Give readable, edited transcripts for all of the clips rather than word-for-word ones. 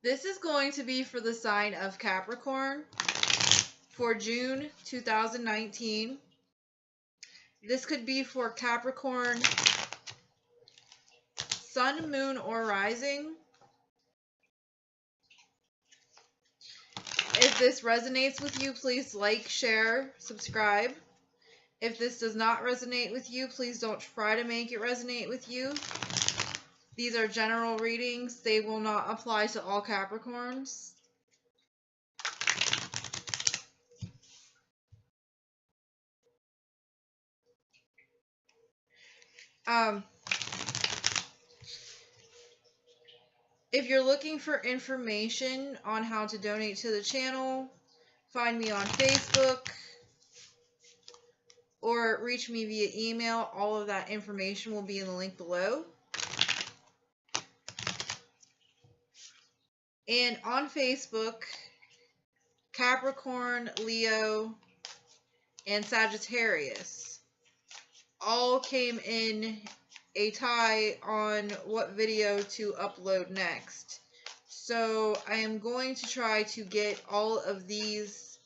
This is going to be for the sign of Capricorn for June 2019. This could be for Capricorn, Sun, Moon, or Rising. If this resonates with you, please like, share, subscribe. If this does not resonate with you, please don't try to make it resonate with you. These are general readings. They will not apply to all Capricorns. If you're looking for information on how to donate to the channel, find me on Facebook or reach me via email. All of that information will be in the link below. And on Facebook, Capricorn, Leo, and Sagittarius all came in a tie on what video to upload next. So I am going to try to get all of these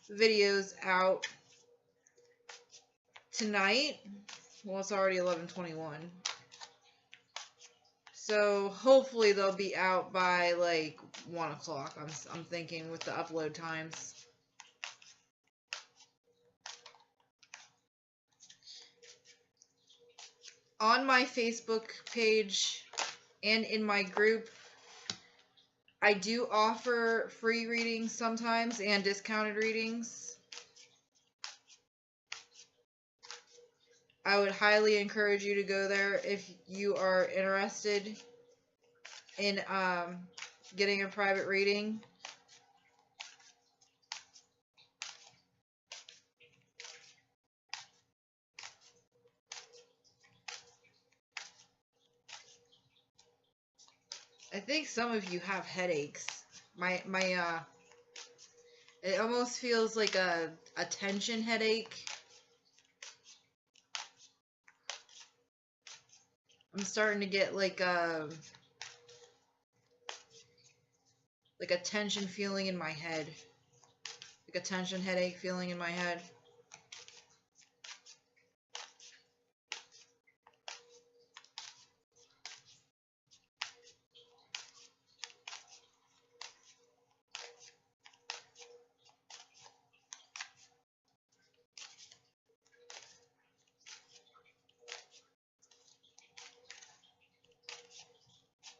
videos out tonight. Well, it's already 11:21. So hopefully they'll be out by like 1 o'clock. I'm thinking with the upload times. On my Facebook page and in my group, I do offer free readings sometimes and discounted readings. I would highly encourage you to go there if you are interested in getting a private reading. I think some of you have headaches. It almost feels like a tension headache. I'm starting to get like a tension feeling in my head. Like a tension headache feeling in my head.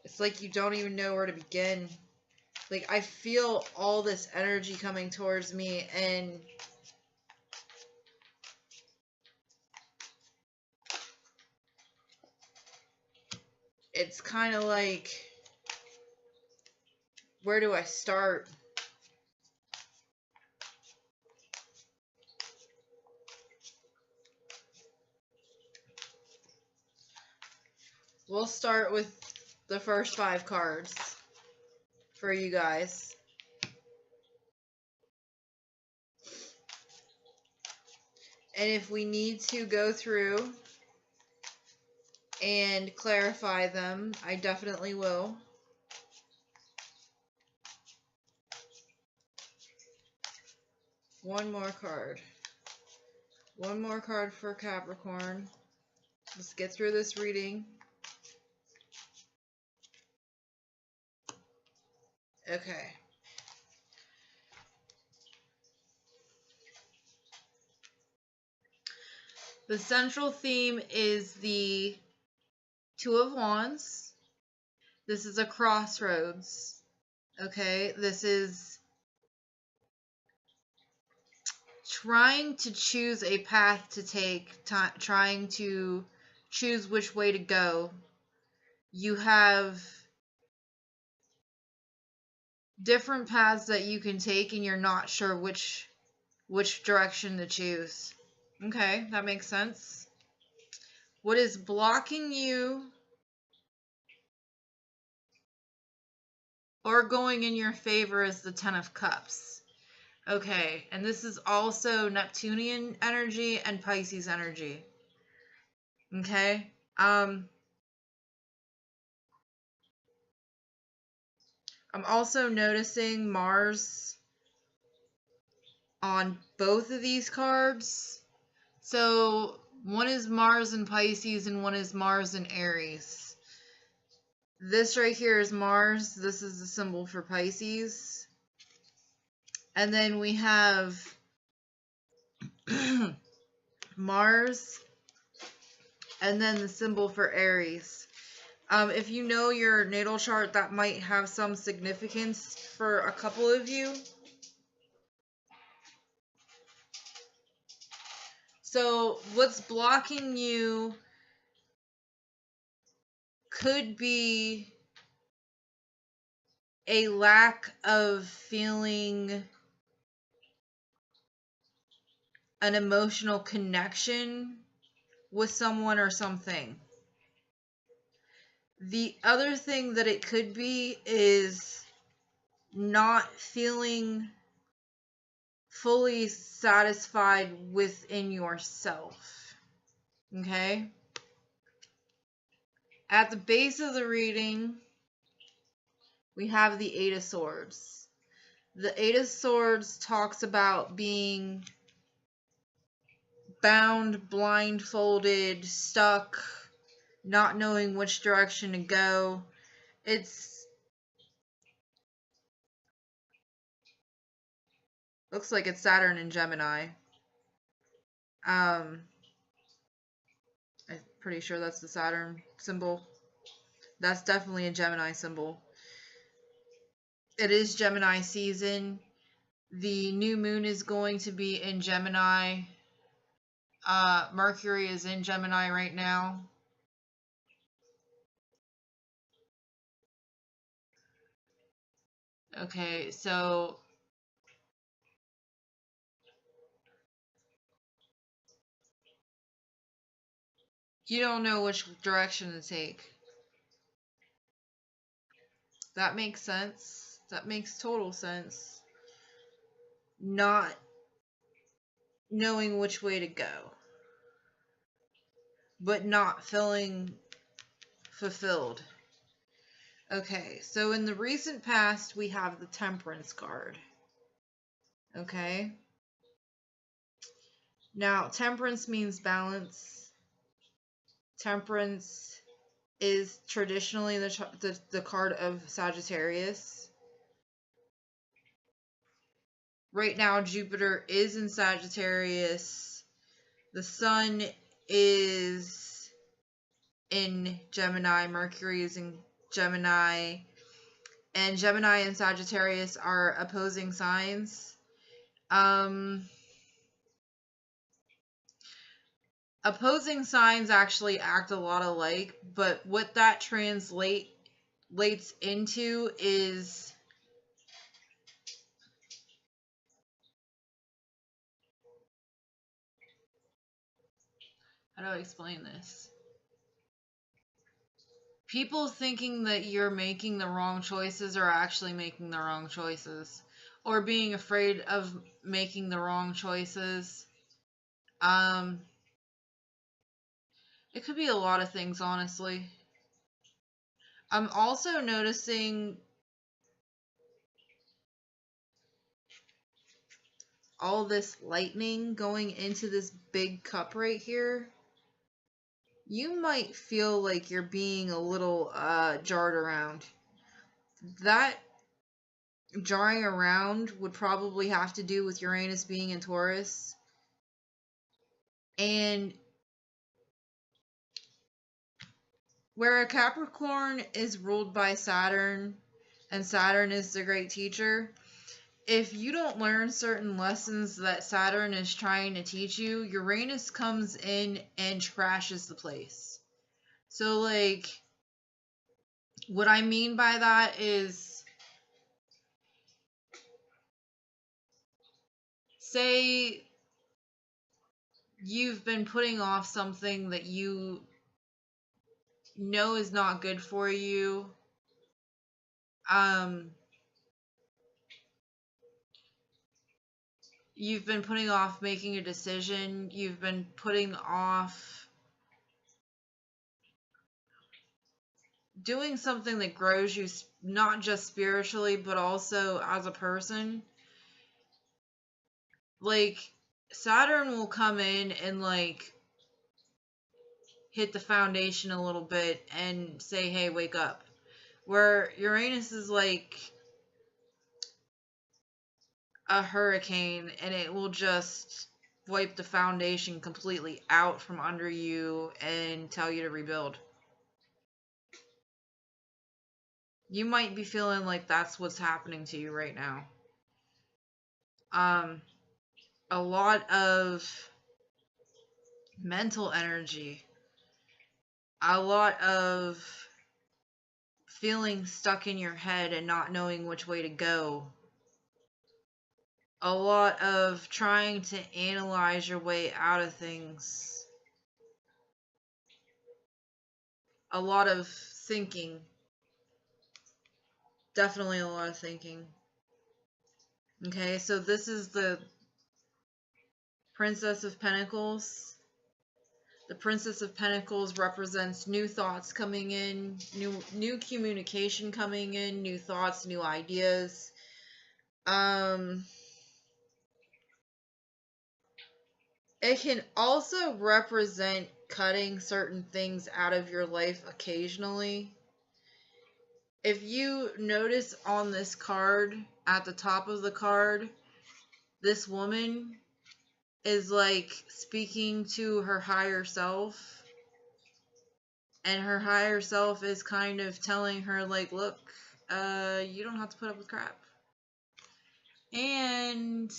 It's like you don't even know where to begin. Like, I feel all this energy coming towards me, and it's kind of like, where do I start? We'll start with the first 5 cards for you guys. And if we need to go through and clarify them, I definitely will. One more card. One more card for Capricorn. Let's get through this reading. Okay. The central theme is the Two of Wands. This is a crossroads. Okay, this is trying to choose a path to take, trying to choose which way to go. You have different paths that you can take, and you're not sure which direction to choose. Okay, that makes sense. What is blocking you or going in your favor is the Ten of Cups. Okay, and this is also Neptunian energy and Pisces energy. Okay, I'm also noticing Mars on both of these cards. So one is Mars in Pisces and one is Mars in Aries. This right here is Mars. This is the symbol for Pisces. And then we have Mars and then the symbol for Aries. If you know your natal chart, that might have some significance for a couple of you. So what's blocking you could be a lack of feeling an emotional connection with someone or something. The other thing that it could be is not feeling fully satisfied within yourself. Okay? At the base of the reading, we have the Eight of Swords. The Eight of Swords talks about being bound, blindfolded, stuck, not knowing which direction to go. Looks like it's Saturn and Gemini. I'm pretty sure that's the Saturn symbol. That's definitely a Gemini symbol. It is Gemini season. The new moon is going to be in Gemini. Mercury is in Gemini right now. Okay, so you don't know which direction to take. That makes sense. That makes total sense. Not knowing which way to go, but not feeling fulfilled. Okay, so in the recent past, we have the Temperance card. Okay? Now, Temperance means balance. Temperance is traditionally the card of Sagittarius. Right now, Jupiter is in Sagittarius. The Sun is in Gemini. Mercury is in Gemini. And Gemini and Sagittarius are opposing signs. Opposing signs actually act a lot alike, but what that translates into is how do I explain this? People thinking that you're making the wrong choices are actually making the wrong choices, or being afraid of making the wrong choices. It could be a lot of things, honestly. I'm also noticing all this lightning going into this big cup right here. You might feel like you're being a little jarred around. That jarring around would probably have to do with Uranus being in Taurus. And where a Capricorn is ruled by Saturn, and Saturn is the great teacher, if you don't learn certain lessons that Saturn is trying to teach you, Uranus comes in and trashes the place. So, like, what I mean by that is, say you've been putting off something that you know is not good for you. You've been putting off making a decision. You've been putting off doing something that grows you not just spiritually, but also as a person. Like, Saturn will come in and, like, hit the foundation a little bit and say, hey, wake up. Where Uranus is like a hurricane, and it will just wipe the foundation completely out from under you and tell you to rebuild. You might be feeling like that's what's happening to you right now. A lot of mental energy, a lot of feeling stuck in your head and not knowing which way to go, a lot of trying to analyze your way out of things, a lot of thinking, definitely a lot of thinking. Okay, so this is the Princess of Pentacles. The Princess of Pentacles represents new thoughts coming in, new communication coming in, new thoughts, new ideas. It can also represent cutting certain things out of your life occasionally. If you notice on this card, at the top of the card, this woman is like speaking to her higher self, and her higher self is kind of telling her, like, look, you don't have to put up with crap. And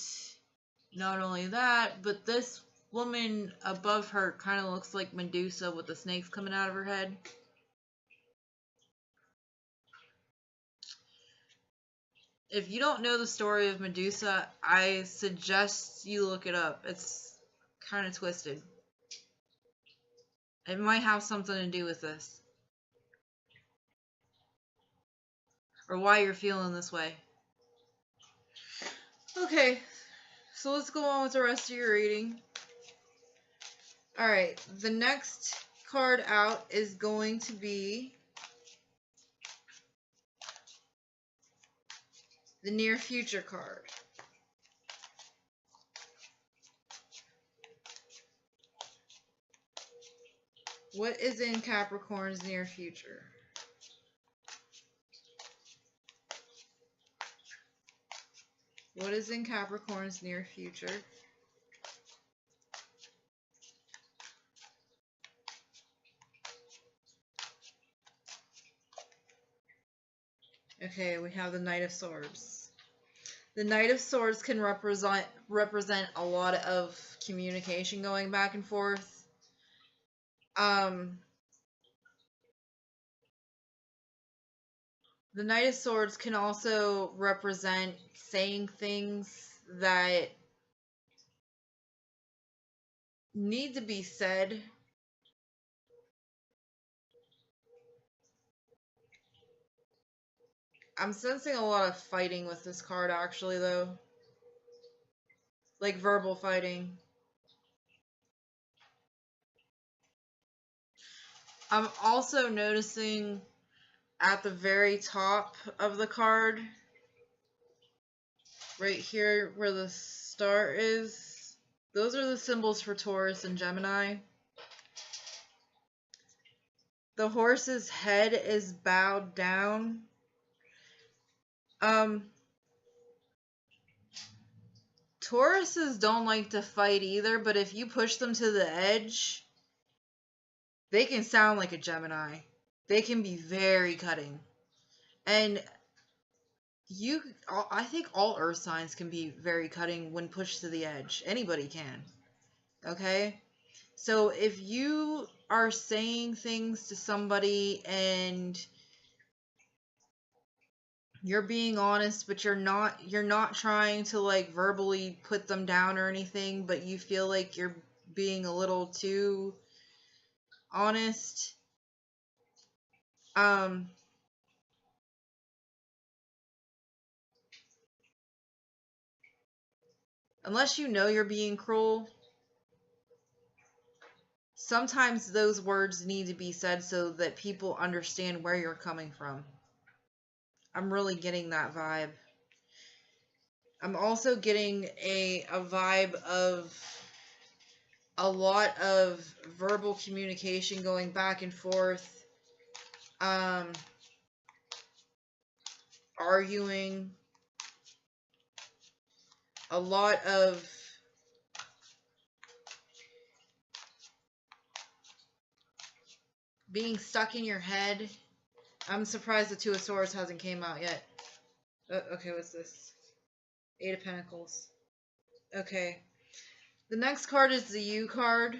not only that, but this woman above her kind of looks like Medusa with the snakes coming out of her head. If you don't know the story of Medusa, I suggest you look it up. It's kind of twisted. It might have something to do with this, or why you're feeling this way. Okay, so let's go on with the rest of your reading. Alright, the next card out is going to be the near future card. What is in Capricorn's near future? What is in Capricorn's near future? Okay, we have the Knight of Swords. The Knight of Swords can represent a lot of communication going back and forth. The Knight of Swords can also represent saying things that need to be said. I'm sensing a lot of fighting with this card, actually, though. Like verbal fighting. I'm also noticing at the very top of the card, right here where the star is, those are the symbols for Taurus and Gemini. The horse's head is bowed down. Tauruses don't like to fight either, but if you push them to the edge, they can sound like a Gemini. They can be very cutting. And I think all earth signs can be very cutting when pushed to the edge. Anybody can. Okay? So if you are saying things to somebody and you're being honest, but you're not trying to, like, verbally put them down or anything, but you feel like you're being a little too honest, unless you know you're being cruel, sometimes those words need to be said so that people understand where you're coming from. I'm really getting that vibe. I'm also getting a vibe of a lot of verbal communication going back and forth, arguing, a lot of being stuck in your head. I'm surprised the Two of Swords hasn't came out yet. Okay, what's this? Eight of Pentacles. Okay. The next card is the U card.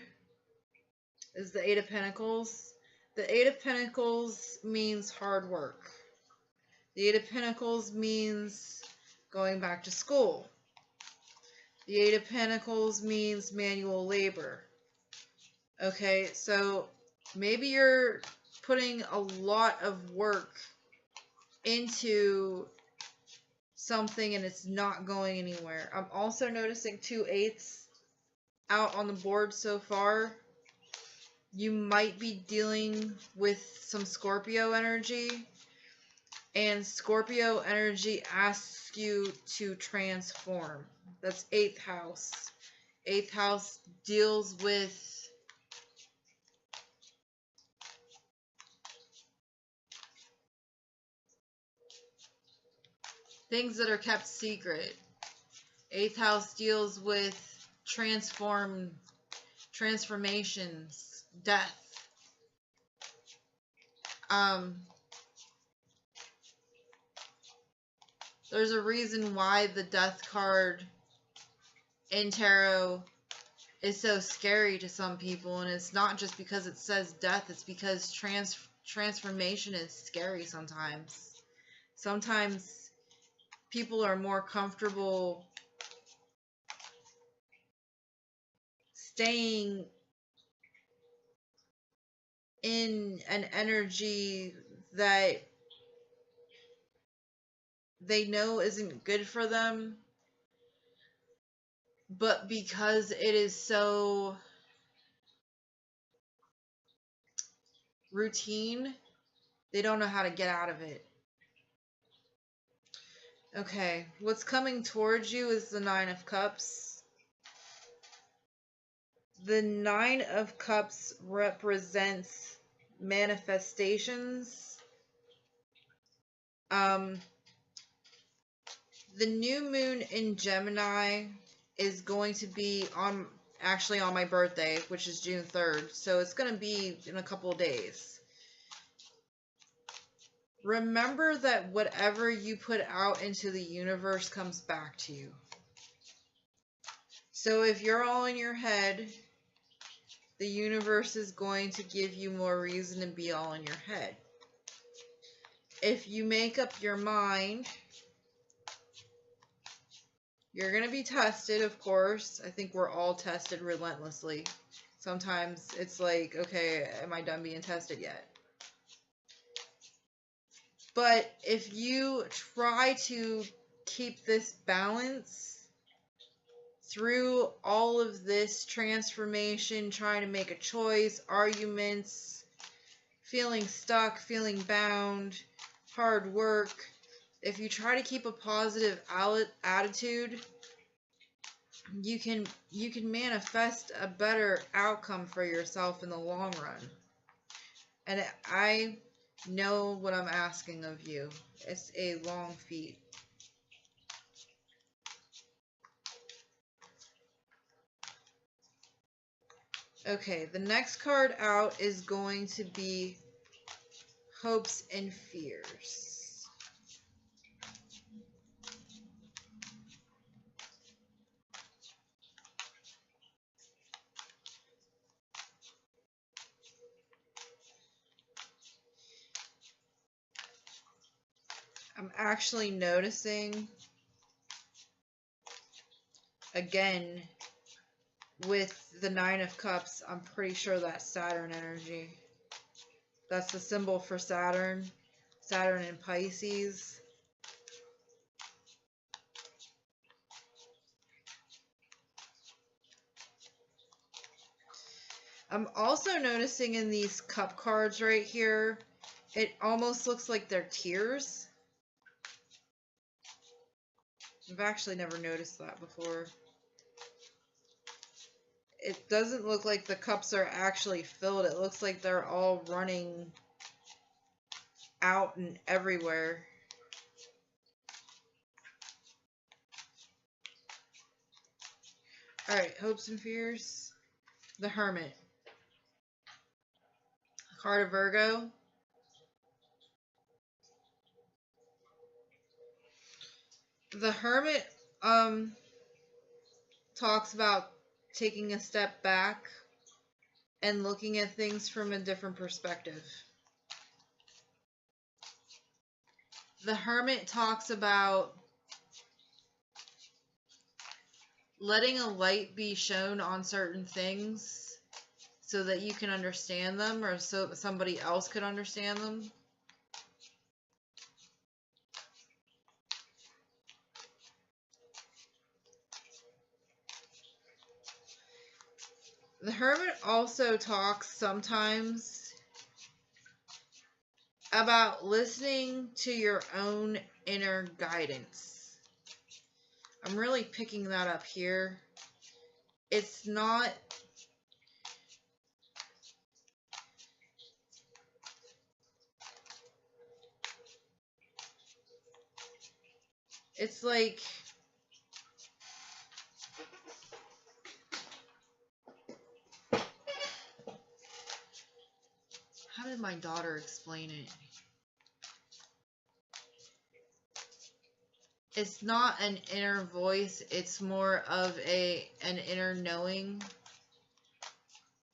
Is the Eight of Pentacles. The Eight of Pentacles means hard work. The Eight of Pentacles means going back to school. The Eight of Pentacles means manual labor. Okay, so maybe you're putting a lot of work into something and it's not going anywhere. I'm also noticing 2 8s out on the board so far. You might be dealing with some Scorpio energy, and Scorpio energy asks you to transform. That's 8th house. 8th house deals with things that are kept secret. 8th house deals with transformations, death. There's a reason why the death card in tarot is so scary to some people, and it's not just because it says death, it's because transformation is scary sometimes. Sometimes people are more comfortable staying in an energy that they know isn't good for them, but because it is so routine, they don't know how to get out of it. Okay, what's coming towards you is the Nine of Cups. The Nine of Cups represents manifestations. The new moon in Gemini is going to be actually on my birthday, which is June 3rd. So it's going to be in a couple of days. Remember that whatever you put out into the universe comes back to you. So if you're all in your head, the universe is going to give you more reason to be all in your head. If you make up your mind, you're going to be tested, of course. I think we're all tested relentlessly. Sometimes it's like, okay, am I done being tested yet? But if you try to keep this balance through all of this transformation, trying to make a choice, arguments, feeling stuck, feeling bound, hard work, if you try to keep a positive attitude, you can manifest a better outcome for yourself in the long run. And I know what I'm asking of you. It's a long feat. Okay, the next card out is going to be Hopes and Fears. I'm actually noticing, again, with the Nine of Cups, I'm pretty sure that's Saturn energy. That's the symbol for Saturn. Saturn in Pisces. I'm also noticing in these cup cards right here, it almost looks like they're tears. I've actually never noticed that before. It doesn't look like the cups are actually filled. It looks like they're all running out and everywhere. Alright, hopes and fears. The Hermit. Card of Virgo. The Hermit talks about taking a step back and looking at things from a different perspective. The Hermit talks about letting a light be shown on certain things so that you can understand them, or so somebody else could understand them. The Hermit also talks sometimes about listening to your own inner guidance. I'm really picking that up here. It's not... It's like... How did my daughter explain it? It's not an inner voice, it's more of an inner knowing.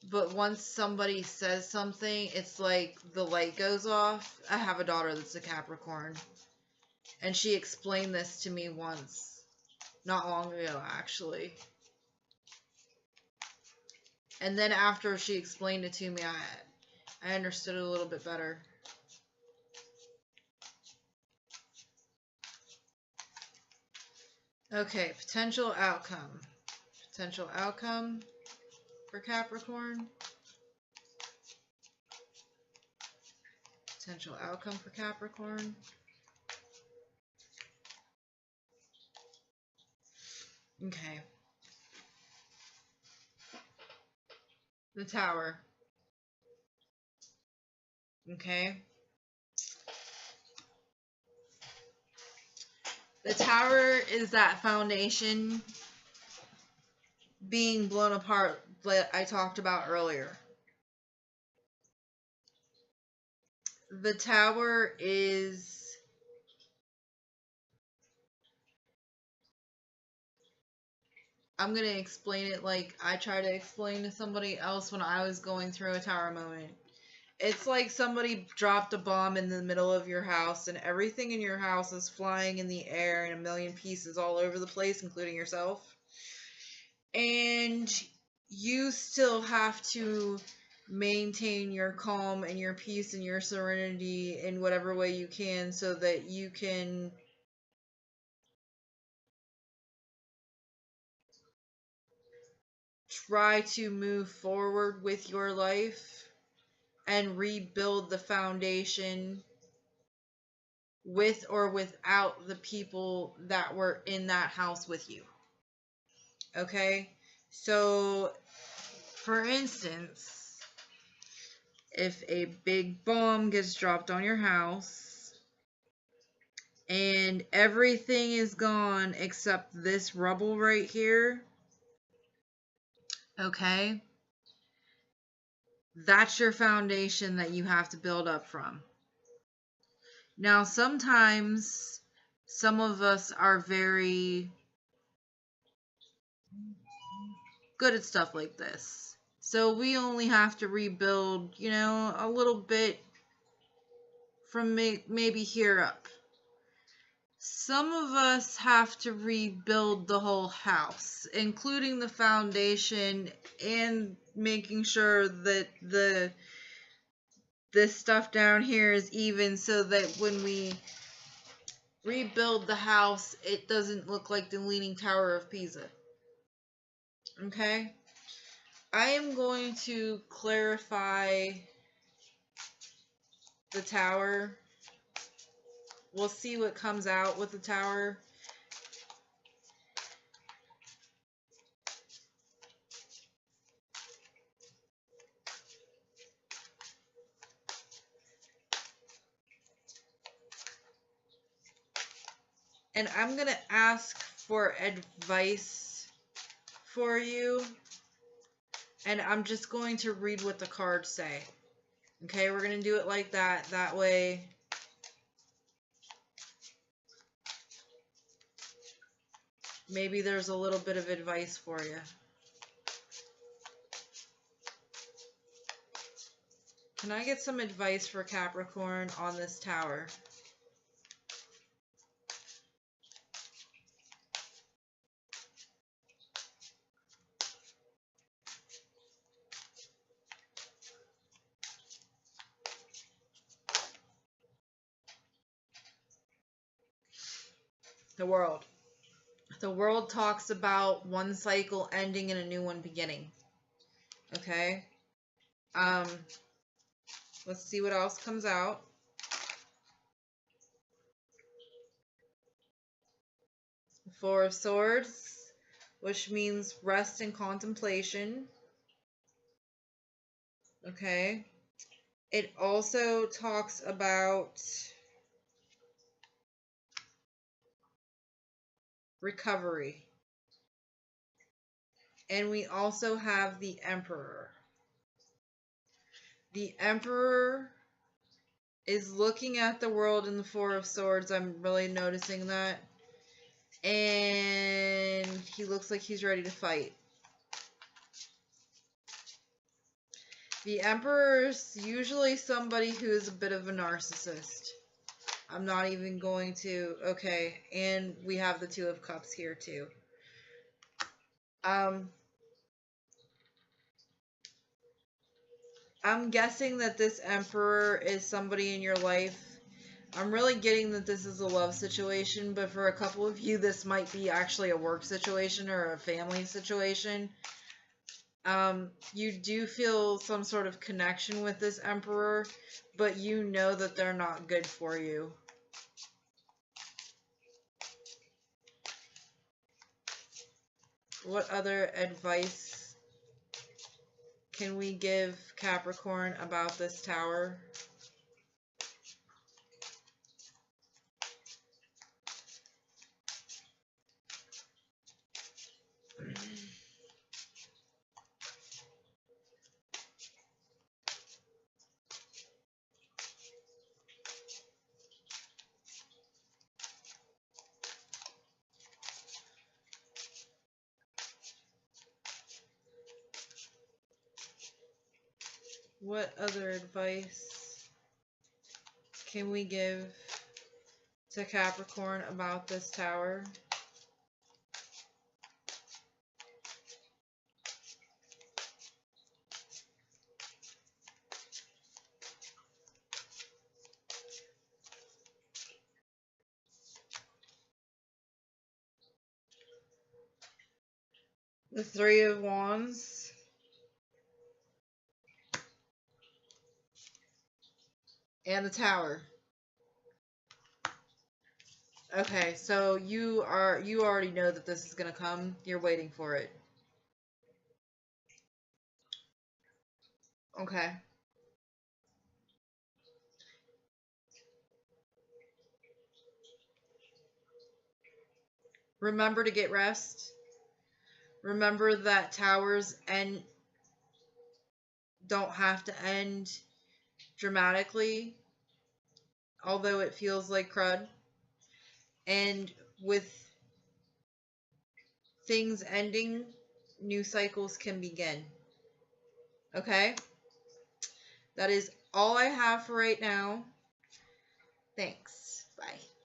But once somebody says something, it's like the light goes off. I have a daughter that's a Capricorn, and she explained this to me once, not long ago actually. And then after she explained it to me, I understood it a little bit better. Okay, potential outcome. Potential outcome for Capricorn. Potential outcome for Capricorn. Okay. The Tower. Okay. The Tower is that foundation being blown apart that I talked about earlier. The Tower is I'm going to explain it like I try to explain to somebody else when I was going through a Tower moment. It's like somebody dropped a bomb in the middle of your house and everything in your house is flying in the air in a million pieces all over the place, including yourself. And you still have to maintain your calm and your peace and your serenity in whatever way you can so that you can try to move forward with your life and rebuild the foundation with or without the people that were in that house with you. Okay? So, for instance, if a big bomb gets dropped on your house and everything is gone except this rubble right here, okay? That's your foundation that you have to build up from. Now, sometimes some of us are very good at stuff like this. So we only have to rebuild, you know, a little bit from maybe here up. Some of us have to rebuild the whole house, including the foundation and making sure that this stuff down here is even so that when we rebuild the house, it doesn't look like the Leaning Tower of Pisa. Okay? I am going to clarify the Tower. We'll see what comes out with the Tower. And I'm going to ask for advice for you. And I'm just going to read what the cards say. Okay, we're going to do it like that. That way, maybe there's a little bit of advice for you. Can I get some advice for Capricorn on this Tower? The World. The World talks about one cycle ending and a new one beginning. Okay? Let's see what else comes out. Four of Swords, which means rest and contemplation. Okay? It also talks about recovery. And we also have the Emperor. The Emperor is looking at the world in the Four of Swords. I'm really noticing that. And he looks like he's ready to fight. The Emperor is usually somebody who is a bit of a narcissist. I'm not even going to... Okay, and we have the Two of Cups here too. I'm guessing that this Emperor is somebody in your life. I'm really getting that this is a love situation, but for a couple of you, this might be actually a work situation or a family situation. You do feel some sort of connection with this Emperor, but you know that they're not good for you. What other advice can we give Capricorn about this Tower? What other advice can we give to Capricorn about this Tower? The Three of Wands. And the Tower. Okay, so you already know that this is gonna come. You're waiting for it. Okay. Remember to get rest. Remember that towers don't have to end dramatically, although it feels like crud. And with things ending, new cycles can begin. Okay? That is all I have for right now. Thanks. Bye.